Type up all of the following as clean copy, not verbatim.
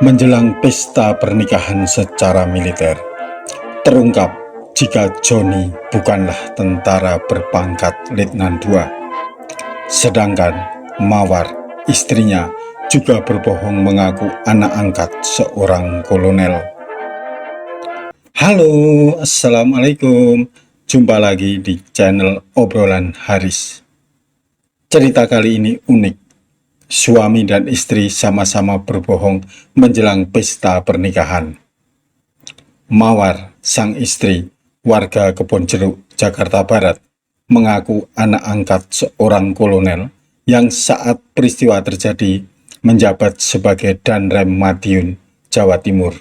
Menjelang pesta pernikahan secara militer, terungkap jika Joni bukanlah tentara berpangkat Letnan II, sedangkan Mawar, istrinya, juga berbohong mengaku anak angkat seorang kolonel. Halo, Assalamualaikum. Jumpa lagi di channel Obrolan Haris. Cerita kali ini unik. Suami dan istri sama-sama berbohong menjelang pesta pernikahan. Mawar, sang istri, warga Kebonjeruk, Jakarta Barat, mengaku anak angkat seorang kolonel yang saat peristiwa terjadi menjabat sebagai Danrem Madiun, Jawa Timur.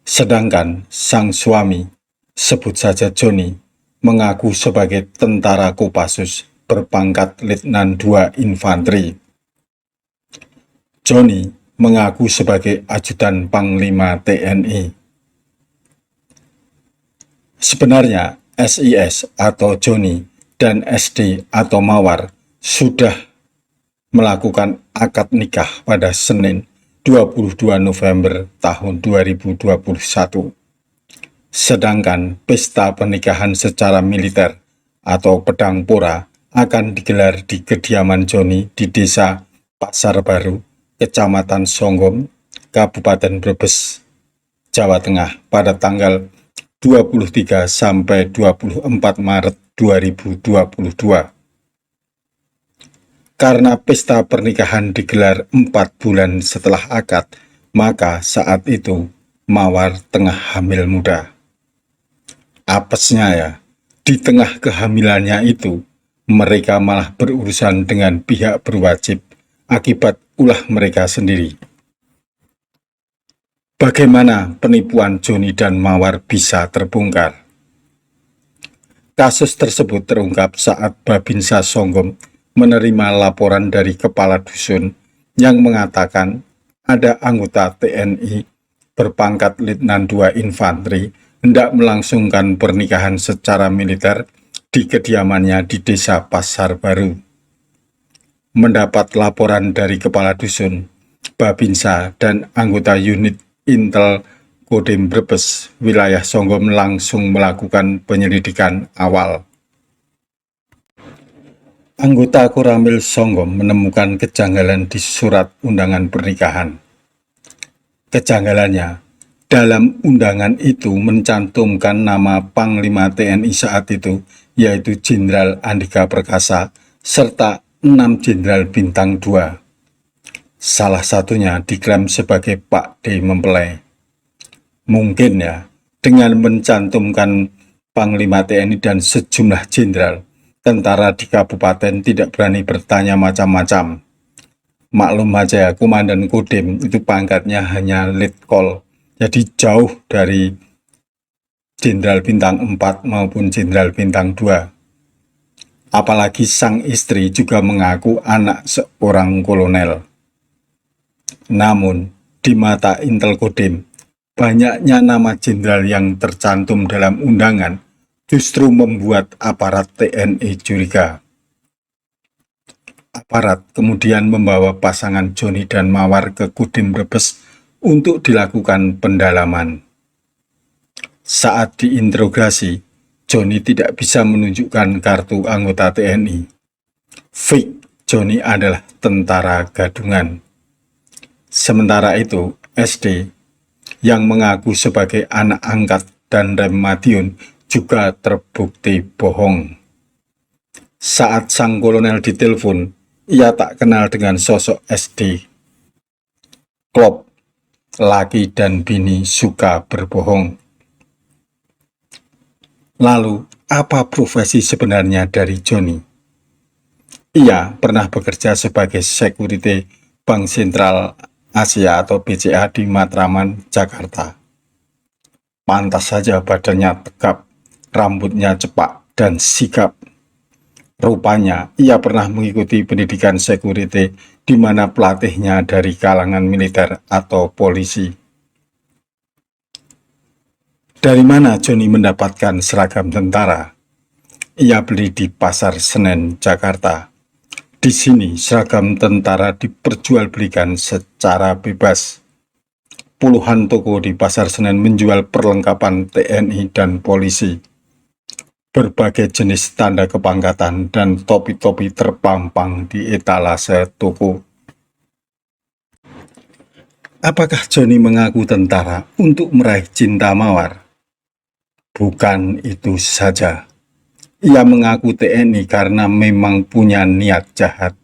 Sedangkan sang suami, sebut saja Joni, mengaku sebagai tentara Kopassus berpangkat Letnan II Infanteri. Joni mengaku sebagai ajudan Panglima TNI. Sebenarnya SIS atau Joni dan SD atau Mawar sudah melakukan akad nikah pada Senin 22 November tahun 2021. Sedangkan pesta pernikahan secara militer atau pedang pora akan digelar di kediaman Joni di Desa Pasar Baru, Kecamatan Songgom, Kabupaten Brebes, Jawa Tengah pada tanggal 23 sampai 24 Maret 2022. Karena pesta pernikahan digelar 4 bulan setelah akad, maka saat itu Mawar tengah hamil muda. Apesnya ya, di tengah kehamilannya itu, mereka malah berurusan dengan pihak berwajib akibat ulah mereka sendiri. Bagaimana penipuan Joni dan Mawar bisa terbongkar? Kasus tersebut terungkap saat Babinsa Songgom menerima laporan dari kepala dusun yang mengatakan ada anggota TNI berpangkat Letnan II Infanteri hendak melangsungkan pernikahan secara militer di kediamannya di Desa Pasar Baru. Mendapat laporan dari kepala dusun, Babinsa dan anggota unit Intel Kodim Brebes wilayah Songgom langsung melakukan penyelidikan awal. Anggota Koramil Songgom menemukan kejanggalan di surat undangan pernikahan. Kejanggalannya, dalam undangan itu mencantumkan nama Panglima TNI saat itu, yaitu Jenderal Andika Perkasa, serta 6 Jenderal Bintang 2. Salah satunya diklaim sebagai Pak D. Mempelai. Mungkin ya, dengan mencantumkan Panglima TNI dan sejumlah jenderal, tentara di kabupaten tidak berani bertanya macam-macam. Maklum aja ya, Komandan Kodim itu pangkatnya hanya Letkol, jadi jauh dari Jenderal Bintang 4 maupun Jenderal Bintang 2. Apalagi sang istri juga mengaku anak seorang kolonel. Namun, di mata Intel Kodim, banyaknya nama jenderal yang tercantum dalam undangan justru membuat aparat TNI curiga. Aparat kemudian membawa pasangan Joni dan Mawar ke Kodim Brebes untuk dilakukan pendalaman. Saat diinterogasi, Joni tidak bisa menunjukkan kartu anggota TNI. Fake Joni adalah tentara gadungan. Sementara itu, SD yang mengaku sebagai anak angkat Danrem Madiun juga terbukti bohong. Saat sang kolonel ditelepon, ia tak kenal dengan sosok SD. Klop, laki dan bini suka berbohong. Lalu, apa profesi sebenarnya dari Joni? Ia pernah bekerja sebagai security Bank Sentral Asia atau BCA di Matraman, Jakarta. Pantas saja badannya tegap, rambutnya cepak dan sigap. Rupanya ia pernah mengikuti pendidikan security di mana pelatihnya dari kalangan militer atau polisi. Dari mana Joni mendapatkan seragam tentara? Ia beli di Pasar Senen, Jakarta. Di sini seragam tentara diperjualbelikan secara bebas. Puluhan toko di Pasar Senen menjual perlengkapan TNI dan polisi. Berbagai jenis tanda kepangkatan dan topi-topi terpampang di etalase toko. Apakah Joni mengaku tentara untuk meraih cinta Mawar? Bukan itu saja. Ia mengaku TNI karena memang punya niat jahat.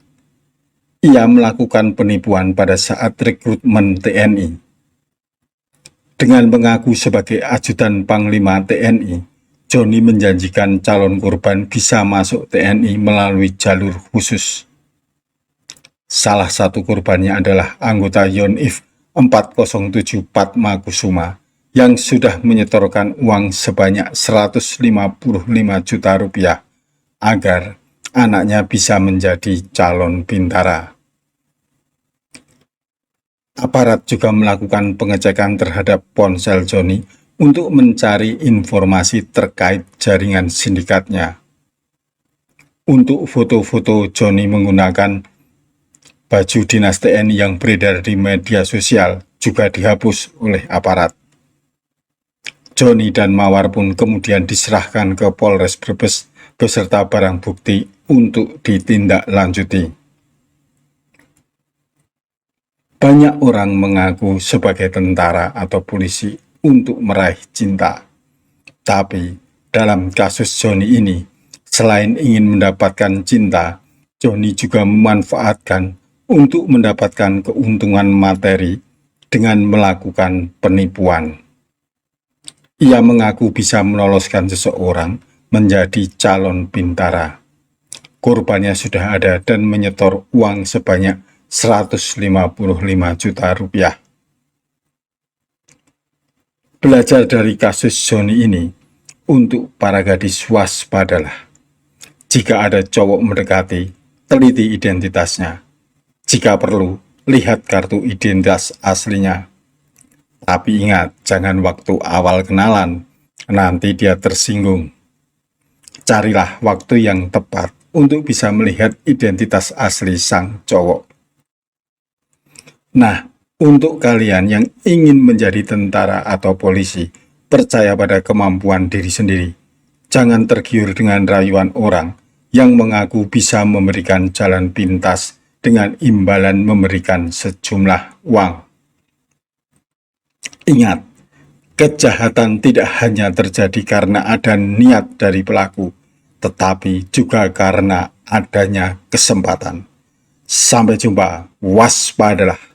Ia melakukan penipuan pada saat rekrutmen TNI. Dengan mengaku sebagai ajudan Panglima TNI, Joni menjanjikan calon korban bisa masuk TNI melalui jalur khusus. Salah satu korbannya adalah anggota Yonif 407 Padma Kusuma yang sudah menyetorkan uang sebanyak 155 juta rupiah agar anaknya bisa menjadi calon bintara. Aparat juga melakukan pengecekan terhadap ponsel Joni untuk mencari informasi terkait jaringan sindikatnya. Untuk foto-foto Joni menggunakan baju dinas TNI yang beredar di media sosial juga dihapus oleh aparat. Joni dan Mawar pun kemudian diserahkan ke Polres Brebes beserta barang bukti untuk ditindaklanjuti. Banyak orang mengaku sebagai tentara atau polisi untuk meraih cinta. Tapi dalam kasus Joni ini, selain ingin mendapatkan cinta, Joni juga memanfaatkan untuk mendapatkan keuntungan materi dengan melakukan penipuan. Ia mengaku bisa meloloskan seseorang menjadi calon bintara. Korbannya sudah ada dan menyetor uang sebanyak 155 juta rupiah. Belajar dari kasus Joni ini, untuk para gadis waspadalah. Jika ada cowok mendekati, teliti identitasnya. Jika perlu, lihat kartu identitas aslinya. Tapi ingat, jangan waktu awal kenalan, nanti dia tersinggung. Carilah waktu yang tepat untuk bisa melihat identitas asli sang cowok. Nah, untuk kalian yang ingin menjadi tentara atau polisi, percaya pada kemampuan diri sendiri. Jangan tergiur dengan rayuan orang yang mengaku bisa memberikan jalan pintas dengan imbalan memberikan sejumlah uang. Ingat, kejahatan tidak hanya terjadi karena ada niat dari pelaku, tetapi juga karena adanya kesempatan. Sampai jumpa, waspadalah.